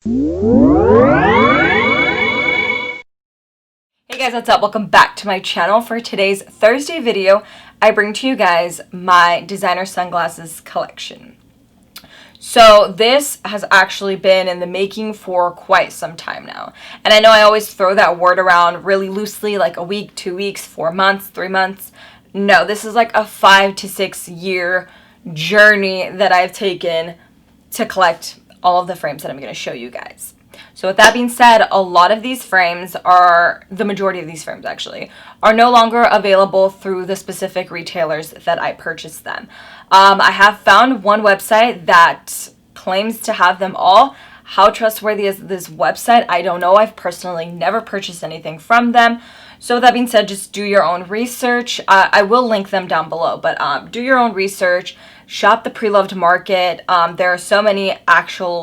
Hey guys, what's up? Welcome back to my channel. For today's Thursday video, I bring to you guys my designer sunglasses collection. So this has actually been in the making for quite some time now. And I know I always throw that word around really loosely, like a week, 2 weeks, 4 months, 3 months. No, this is like a 5 to 6 year journey that I've taken to collect all of the frames that I'm going to show you guys. So with that being said, a lot of these frames the majority of these frames actually, are no longer available through the specific retailers that I purchased them. I have found one website that claims to have them all. How trustworthy is this website? I don't know. I've personally never purchased anything from them. So with that being said, just do your own research. I will link them down below, but do your own research. Shop the pre-loved market. There are so many actual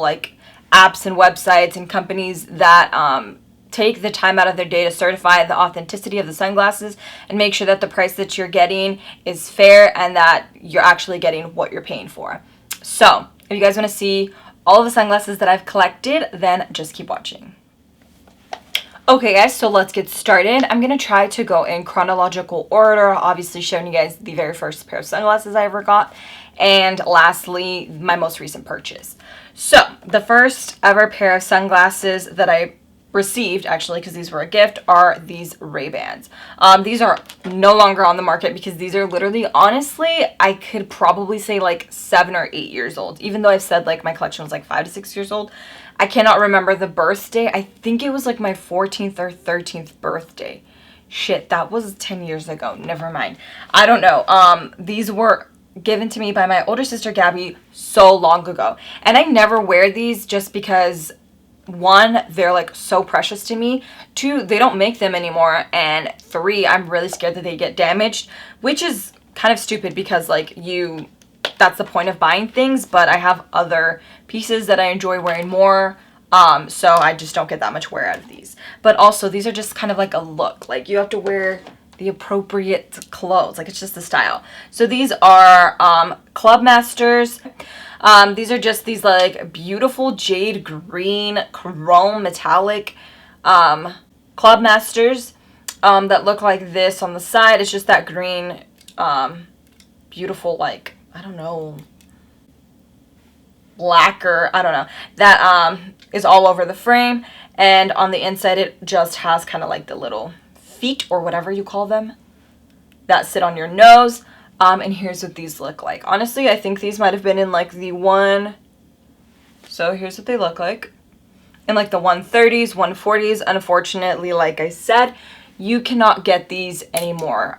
apps and websites and companies that take the time out of their day to certify the authenticity of the sunglasses and make sure that the price that you're getting is fair and that you're actually getting what you're paying for. So if you guys want to see all of the sunglasses that I've collected, then just keep watching. Okay guys, so let's get started. I'm going to try to go in chronological order, obviously showing you guys the very first pair of sunglasses I ever got, and lastly, my most recent purchase. So, the first ever pair of sunglasses that I received, actually, because these were a gift, are these RayBans. These are no longer on the market because these are literally, honestly, I could probably say like 7 or 8 years old. Even though I've said like my collection was like 5 to 6 years old, I cannot remember the birthday. I think it was like my 14th or 13th birthday. Shit, that was 10 years ago. Never mind. I don't know. These were given to me by my older sister Gabby so long ago. And I never wear these just because, one, they're like so precious to me. 2, they don't make them anymore. And 3, I'm really scared that they get damaged, which is kind of stupid because that's the point of buying things, but I have other pieces that I enjoy wearing more, so I just don't get that much wear out of these. But also, these are just kind of like a look. Like, you have to wear the appropriate clothes. Like, it's just the style. So these are Club Masters. These are just these like beautiful jade green chrome metallic Club Masters that look like this on the side. It's just that green beautiful, like, I don't know, lacquer, I don't know, that is all over the frame, and on the inside it just has kind of like the little feet or whatever you call them that sit on your nose. And here's what these look like. Honestly, I think these might have been in like the so here's what they look like in like the 130s, 140s. Unfortunately, like I said, you cannot get these anymore.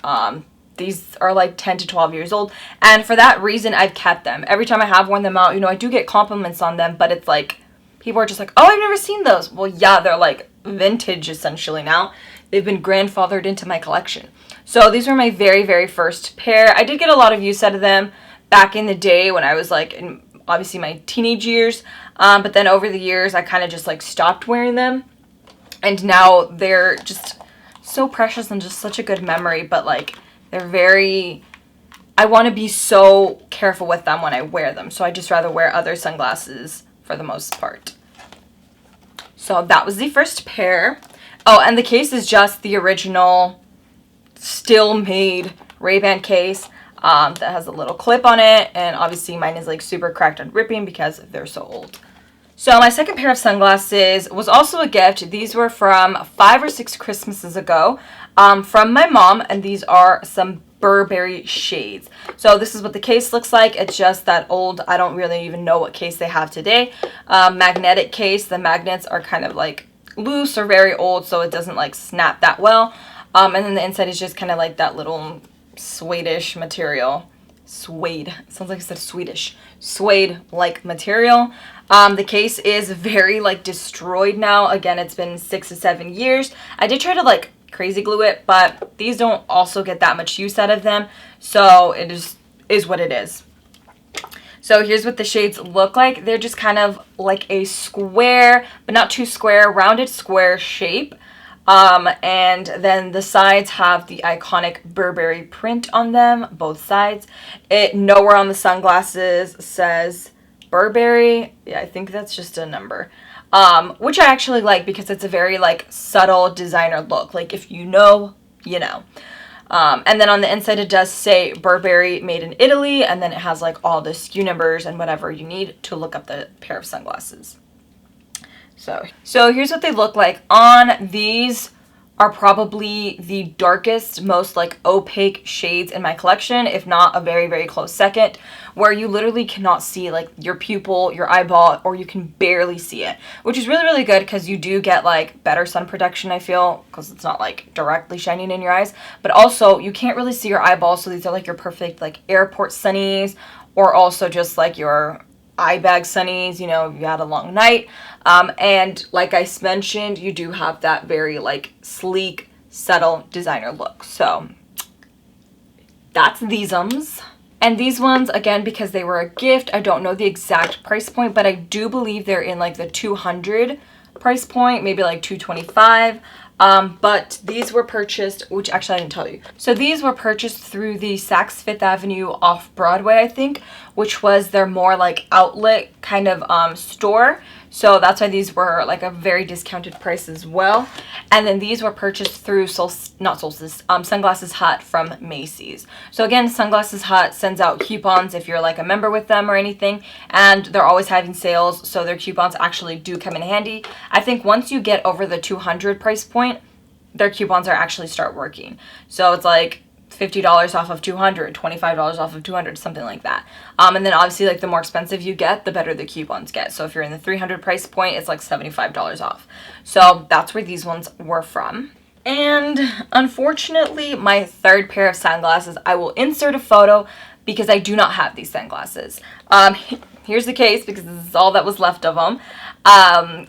These are like 10 to 12 years old, and for that reason I've kept them. Every time I have worn them out, I do get compliments on them, but it's like people are just like, oh, I've never seen those. Well, yeah, they're like vintage essentially now. They've been grandfathered into my collection. So these were my very, very first pair. I did get a lot of use out of them back in the day when I was like in obviously my teenage years, but then over the years I kind of just like stopped wearing them, and now they're just so precious and just such a good memory. But like, I want to be so careful with them when I wear them, so I just rather wear other sunglasses for the most part. So that was the first pair. Oh, and the case is just the original, still made RayBan case that has a little clip on it, and obviously mine is like super cracked and ripping because they're so old. So my second pair of sunglasses was also a gift. These were from 5 or 6 Christmases ago from my mom, and these are some Burberry shades. So this is what the case looks like. It's just that old, I don't really even know what case they have today, magnetic case. The magnets are kind of like loose or very old, so it doesn't like snap that well. And then the inside is just kind of like that little suede-ish material. Suede. Sounds like I said Swedish. Suede-like material. The case is very like destroyed now. Again, it's been 6 to 7 years. I did try to like crazy glue it, but these don't also get that much use out of them, so it is what it is. So here's what the shades look like. They're just kind of like a square, but not too square, rounded square shape. And then the sides have the iconic Burberry print on them, both sides. It nowhere on the sunglasses says Burberry. Yeah, I think that's just a number. which I actually like because it's a very like subtle designer look. Like if you know, you know. And then on the inside it does say Burberry made in Italy, and then it has like all the SKU numbers and whatever you need to look up the pair of sunglasses. So here's what they look like on. These are probably the darkest, most like opaque shades in my collection, if not a very, very close second, where you literally cannot see like your pupil, your eyeball, or you can barely see it, which is really, really good because you do get like better sun protection, I feel, because it's not like directly shining in your eyes, but also you can't really see your eyeballs, so these are like your perfect like airport sunnies, or also just like your eye bag sunnies, you know, if you had a long night. And like I mentioned, you do have that very like sleek, subtle designer look. So that's these-ums. And these ones, again, because they were a gift, I don't know the exact price point, but I do believe they're in like the 200 price point, maybe like 225. But these were purchased, which actually I didn't tell you. So these were purchased through the Saks Fifth Avenue off Broadway, I think, which was their more like outlet kind of store. So that's why these were like a very discounted price as well. And then these were purchased through Sunglasses Hut from Macy's. So again, Sunglasses Hut sends out coupons if you're like a member with them or anything, and they're always having sales, so their coupons actually do come in handy. I think once you get over the 200 price point, their coupons are actually start working. So it's like $50 off of 200, $25 off of 200, something like that. And then obviously like the more expensive you get, the better the coupons get. So if you're in the 300 price point, it's like $75 off. So that's where these ones were from. And unfortunately, my third pair of sunglasses, I will insert a photo because I do not have these sunglasses. Here's the case because this is all that was left of them.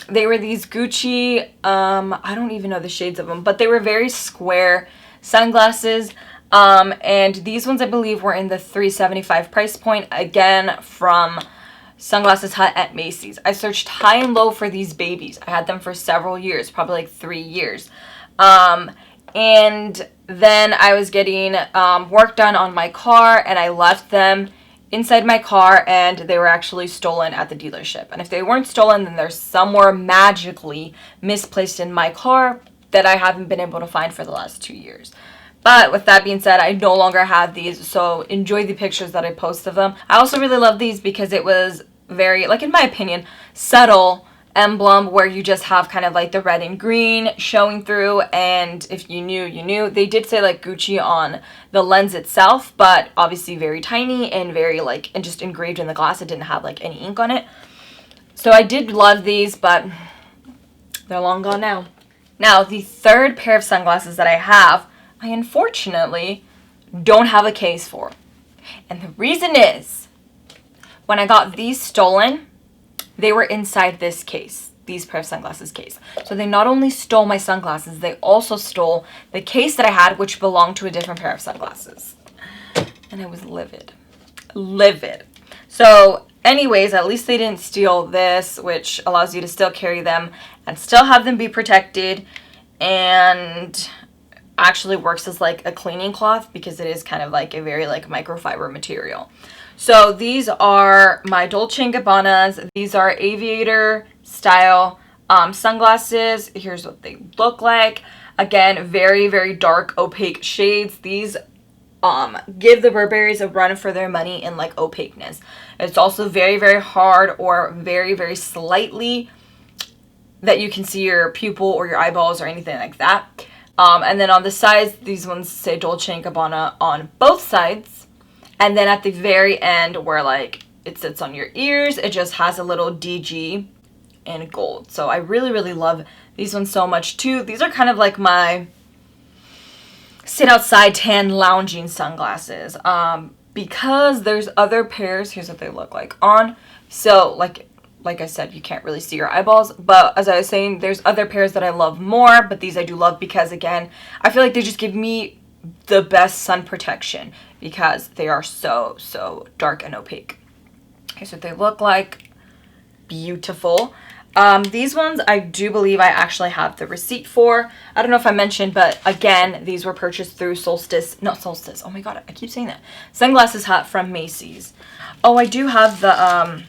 They were these Gucci, I don't even know the shades of them, but they were very square sunglasses. And these ones I believe were in the $375 price point, again from Sunglasses Hut at Macy's. I searched high and low for these babies. I had them for several years, probably like 3 years. And then I was getting work done on my car, and I left them inside my car, and they were actually stolen at the dealership. And if they weren't stolen, then they're somewhere magically misplaced in my car that I haven't been able to find for the last 2 years. But with that being said, I no longer have these, so enjoy the pictures that I post of them. I also really love these because it was very, like in my opinion, subtle emblem where you just have kind of like the red and green showing through, and if you knew, you knew. They did say like Gucci on the lens itself, but obviously very tiny and very like, and just engraved in the glass. It didn't have like any ink on it. So I did love these, but they're long gone now. Now, the third pair of sunglasses that I have, I unfortunately don't have a case for. And the reason is, when I got these stolen, they were inside this case, these pair of sunglasses case. So they not only stole my sunglasses, they also stole the case that I had, which belonged to a different pair of sunglasses. And I was livid. Livid. So anyways, at least they didn't steal this, which allows you to still carry them and still have them be protected, and actually works as like a cleaning cloth because it is kind of like a very like microfiber material. So these are my Dolce Gabbanas. These are aviator style sunglasses. Here's what they look like. Again, very, very dark opaque shades. These give the Burberrys a run for their money in like opaqueness. It's also very, very hard, or very, very slightly that you can see your pupil or your eyeballs or anything like that. And then on the sides, these ones say Dolce & Gabbana on both sides. And then at the very end, where like it sits on your ears, it just has a little DG in gold. So I really, really love these ones so much too. These are kind of like my sit outside tan lounging sunglasses. Because there's other pairs, here's what they look like on. So like I said, you can't really see your eyeballs, but as I was saying, there's other pairs that I love more, but these I do love because, again, I feel like they just give me the best sun protection because they are so, so dark and opaque. Here's what they look like. Beautiful. These ones, I do believe I actually have the receipt for. I don't know if I mentioned, but again, these were purchased through oh my god, I keep saying that. Sunglasses Hut from Macy's. Oh, I do have the,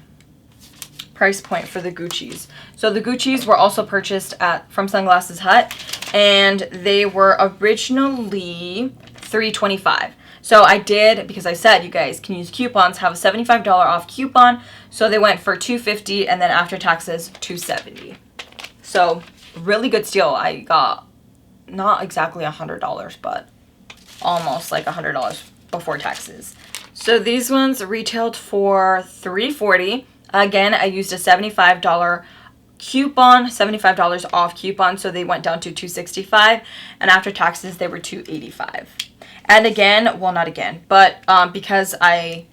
price point for the Gucci's. So the Gucci's were also purchased from Sunglasses Hut, and they were originally $325. So I did, because I said you guys can use coupons, have a $75 off coupon. So they went for $250, and then after taxes, $270. So really good steal. I got not exactly $100, but almost like $100 before taxes. So these ones retailed for $340. Again, I used a $75 coupon, $75 off coupon, so they went down to $265, and after taxes they were $285. And again, well, not again, but because I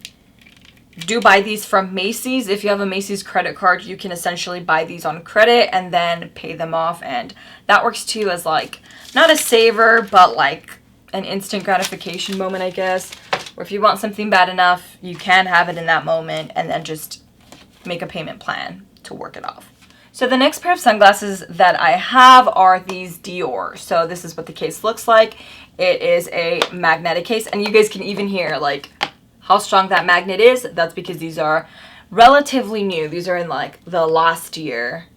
do buy these from Macy's, if you have a Macy's credit card, you can essentially buy these on credit and then pay them off, and that works too as like not a saver, but like an instant gratification moment, I guess, or if you want something bad enough, you can have it in that moment and then just make a payment plan to work it off. So the next pair of sunglasses that I have are these Dior. So this is what the case looks like. It is a magnetic case, and you guys can even hear like how strong that magnet is. That's because these are relatively new. These are in like the last year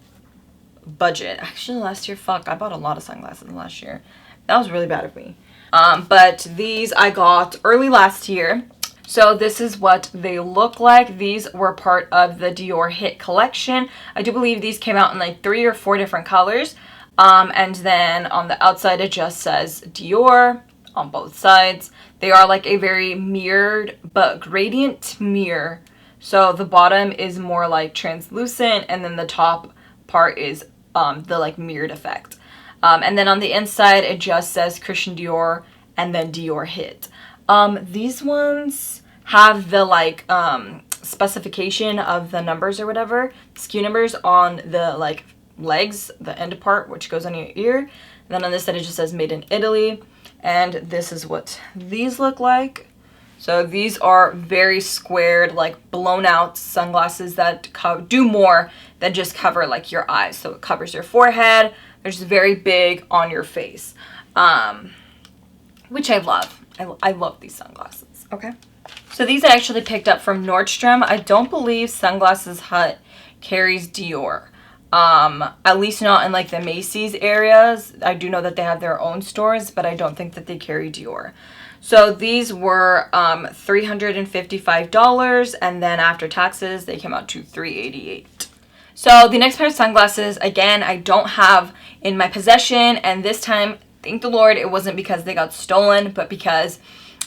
budget. Actually, last year, fuck, I bought a lot of sunglasses last year. That was really bad of me. But these I got early last year. So this is what they look like. These were part of the Dior Hit collection. I do believe these came out in like 3 or 4 different colors. And then on the outside it just says Dior on both sides. They are like a very mirrored but gradient mirror. So the bottom is more like translucent, and then the top part is the like mirrored effect. And then on the inside it just says Christian Dior and then Dior Hit. These ones have the like specification of the numbers or whatever, SKU numbers on the like legs, the end part which goes on your ear. And then on this side it just says made in Italy, and this is what these look like. So these are very squared, like blown out sunglasses that do more than just cover like your eyes. So it covers your forehead. They're just very big on your face, which I love. I love these sunglasses. Okay. So these I actually picked up from Nordstrom. I don't believe Sunglasses Hut carries Dior. At least not in like the Macy's areas. I do know that they have their own stores, but I don't think that they carry Dior. So these were $355, and then after taxes they came out to $388. So the next pair of sunglasses, again, I don't have in my possession, and this time, thank the Lord, it wasn't because they got stolen, but because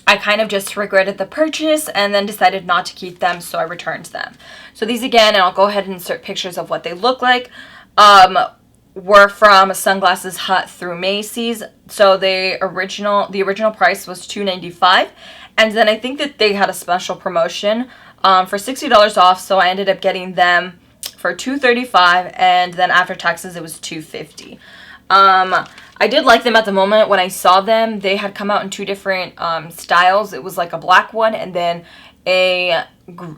I kind of just regretted the purchase and then decided not to keep them, so I returned them. So these again, and I'll go ahead and insert pictures of what they look like, were from Sunglasses Hut through Macy's. So the original price was $295, and then I think that they had a special promotion for $60 off, so I ended up getting them for $235, and then after taxes it was $250. I did like them at the moment. When I saw them, they had come out in 2 different styles. It was like a black one and then a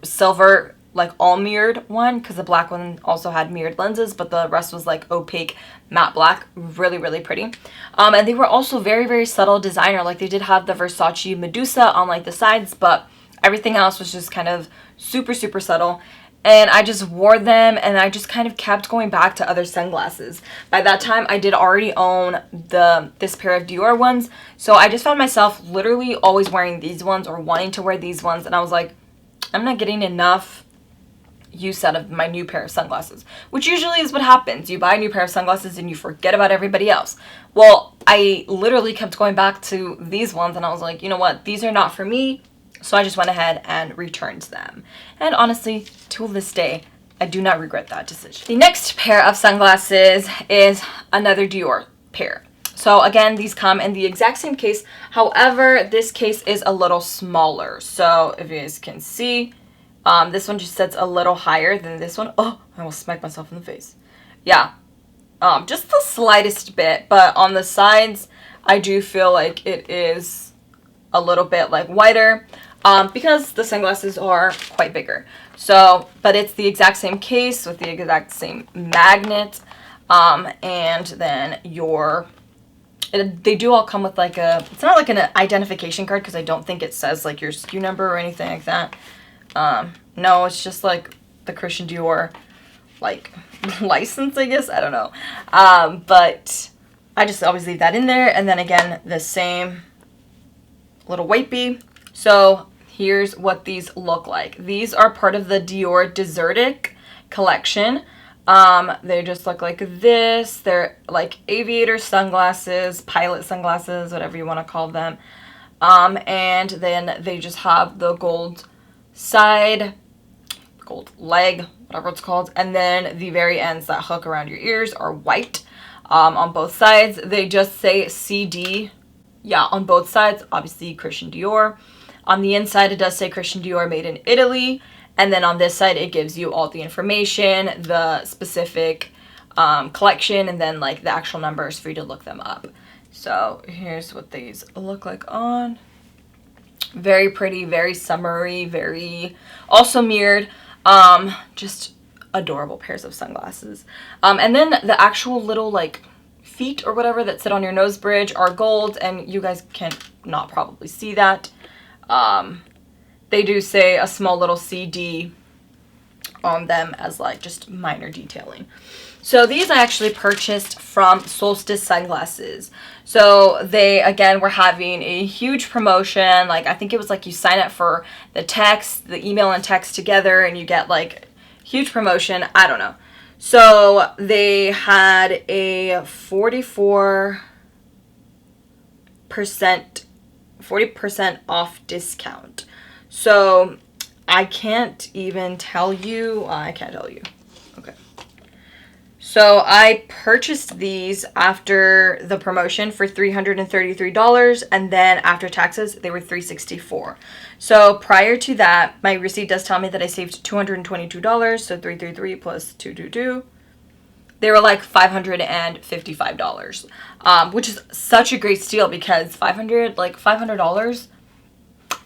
silver, like all mirrored one, because the black one also had mirrored lenses, but the rest was like opaque matte black. Really, really pretty. And they were also very, very subtle designer. Like they did have the Versace Medusa on like the sides, but everything else was just kind of super, super subtle. And I just wore them, and I just kind of kept going back to other sunglasses. By that time, I did already own this pair of Dior ones, so I just found myself literally always wearing these ones or wanting to wear these ones, and I was like, I'm not getting enough use out of my new pair of sunglasses, which usually is what happens. You buy a new pair of sunglasses and you forget about everybody else. Well, I literally kept going back to these ones, and I was like, you know what, these are not for me. So I just went ahead and returned them. And honestly, to this day, I do not regret that decision. The next pair of sunglasses is another Dior pair. So again, these come in the exact same case. However, this case is a little smaller. So if you guys can see, this one just sits a little higher than this one. Oh, I almost smacked myself in the face. Yeah, just the slightest bit. But on the sides, I do feel like it is a little bit like wider. Because the sunglasses are quite bigger. So, but it's the exact same case with the exact same magnet. And then they do all come with like it's not like an identification card, because I don't think it says like your SKU number or anything like that. No, it's just like the Christian Dior like license, I guess. I don't know. But I just always leave that in there. And then again, the same little wipey. So here's what these look like. These are part of the Dior Desertic collection. They just look like this. They're like aviator sunglasses, pilot sunglasses, whatever you want to call them. And then they just have the gold side, gold leg, whatever it's called. And then the very ends that hook around your ears are white, on both sides. They just say CD. Yeah, on both sides, obviously Christian Dior. On the inside, it does say Christian Dior made in Italy. And then on this side, it gives you all the information, the specific collection, and then like the actual numbers for you to look them up. So here's what these look like on. Very pretty, very summery, very also mirrored. Just adorable pairs of sunglasses. And then the actual little like feet or whatever that sit on your nose bridge are gold, and you guys can not probably see that. They do say a small little CD on them as like just minor detailing. So these I actually purchased from Solstice Sunglasses. So they, again, were having a huge promotion. Like, I think it was like you sign up for the email and text together, and you get like huge promotion. I don't know. So they had a 40% off discount. So I can't even tell you. I can't tell you. Okay. So I purchased these after the promotion for $333, and then after taxes, they were $364. So prior to that, my receipt does tell me that I saved $222, so 333 plus 222. They were like $555, which is such a great steal because $500,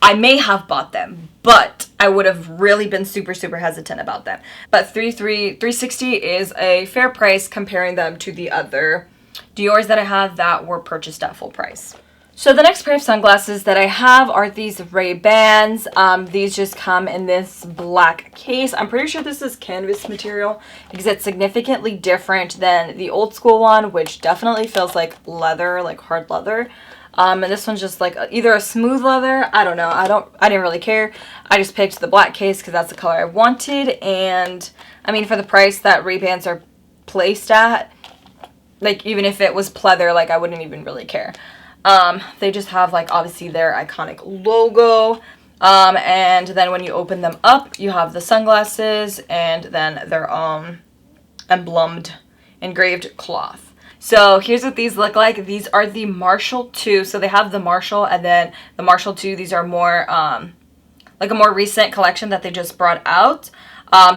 I may have bought them, but I would have really been super, super hesitant about them. But $360 is a fair price comparing them to the other Dior's that I have that were purchased at full price. So the next pair of sunglasses that I have are these RayBans. These just come in this black case. I'm pretty sure this is canvas material because it's significantly different than the old school one, which definitely feels like leather, like hard leather. And this one's just like either a smooth leather. I don't know. I didn't really care. I just picked the black case because that's the color I wanted. And I mean, for the price that RayBans are placed at, like even if it was pleather, like I wouldn't even really care. They just have like obviously their iconic logo. And then when you open them up, you have the sunglasses and then their emblemed engraved cloth. So here's what these look like. These are the Marshall 2. So they have the Marshall and then the Marshall 2. These are more like a more recent collection that they just brought out.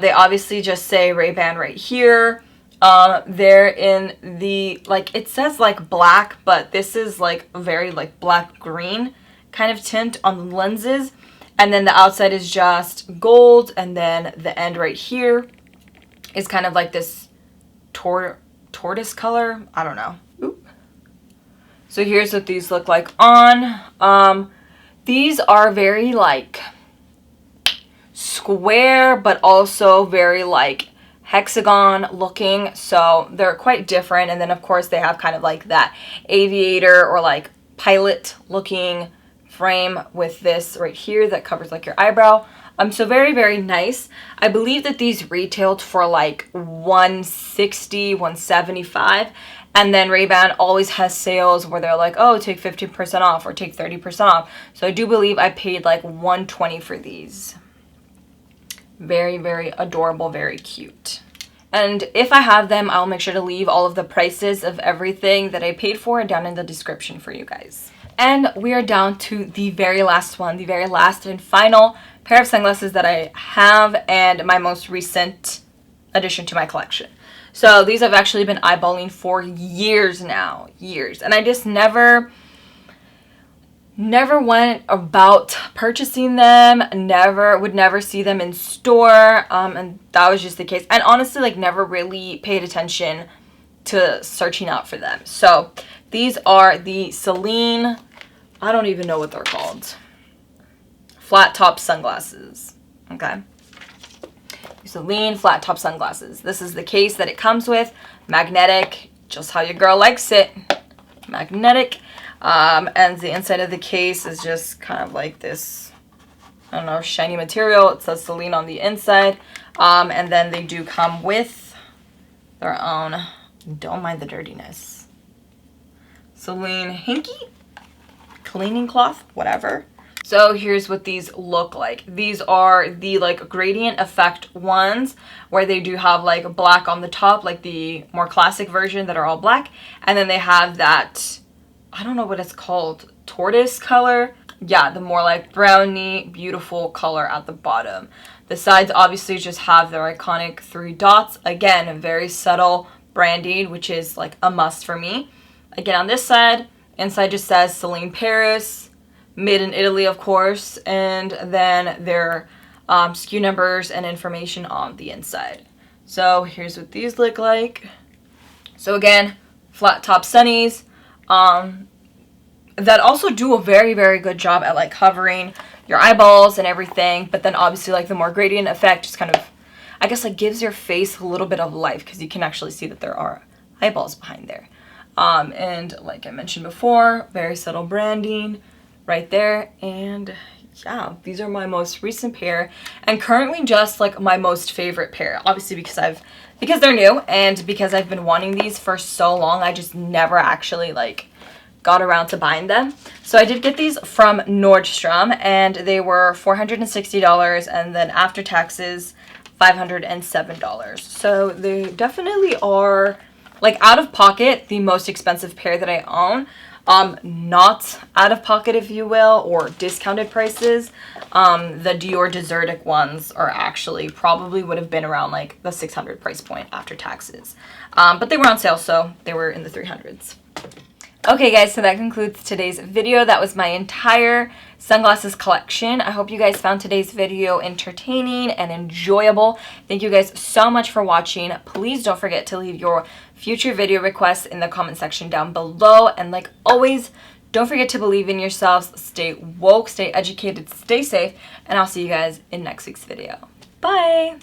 They obviously just say RayBan right here. They're in the, like, it says like black, but this is like a very like black green kind of tint on the lenses. And then the outside is just gold, and then the end right here is kind of like this tortoise color. I don't know. Oop. So here's what these look like on. These are very like square, but also very like hexagon looking, so they're quite different. And then of course they have kind of like that aviator or like pilot looking frame with this right here that covers like your eyebrow. So very, very nice. I believe that these retailed for like $160, $175, and then RayBan always has sales where they're like, oh, take 15% off or take 30% off. So I do believe I paid like $120 for these. Very, very adorable, very cute. And if I have them, I'll make sure to leave all of the prices of everything that I paid for down in the description for you guys. And we are down to the very last one, the very last and final pair of sunglasses that I have, and my most recent addition to my collection. So these I've actually been eyeballing for years now, years. And I just never went about purchasing them, would never see them in store, and that was just the case. And honestly, like, never really paid attention to searching out for them. So these are the Celine, I don't even know what they're called, flat top sunglasses. Okay, Celine flat top sunglasses. This is the case that it comes with. Magnetic, just how your girl likes it. Magnetic. And the inside of the case is just kind of like this, I don't know, shiny material. It says Celine on the inside. And then they do come with their own, don't mind the dirtiness, Celine hanky, cleaning cloth, whatever. So here's what these look like. These are the like gradient effect ones where they do have like black on the top, like the more classic version that are all black. And then they have that, I don't know what it's called, tortoise color. Yeah, the more like browny, beautiful color at the bottom. The sides obviously just have their iconic 3 dots. Again, very subtle branding, which is like a must for me. Again, on this side, inside just says Celine Paris. Made in Italy, of course, and then their SKU numbers and information on the inside. So here's what these look like. So again, flat top sunnies that also do a very, very good job at like covering your eyeballs and everything, but then obviously like the more gradient effect just kind of, I guess, like gives your face a little bit of life because you can actually see that there are eyeballs behind there. And like I mentioned before, very subtle branding right there. And yeah, these are my most recent pair and currently just like my most favorite pair, obviously because they're new and because I've been wanting these for so long. I just never actually like got around to buying them. So I did get these from Nordstrom and they were $460 and then after taxes $507. So they definitely are like out of pocket the most expensive pair that I own. Not out of pocket, if you will, or discounted prices. The Dior Desertic ones are actually probably would have been around like the 600 price point after taxes. But they were on sale, so they were in the 300s. Okay guys, so that concludes today's video. That was my entire sunglasses collection. I hope you guys found today's video entertaining and enjoyable. Thank you guys so much for watching. Please don't forget to leave your future video requests in the comment section down below. And like always, don't forget to believe in yourselves. Stay woke, stay educated, stay safe, and I'll see you guys in next week's video. Bye!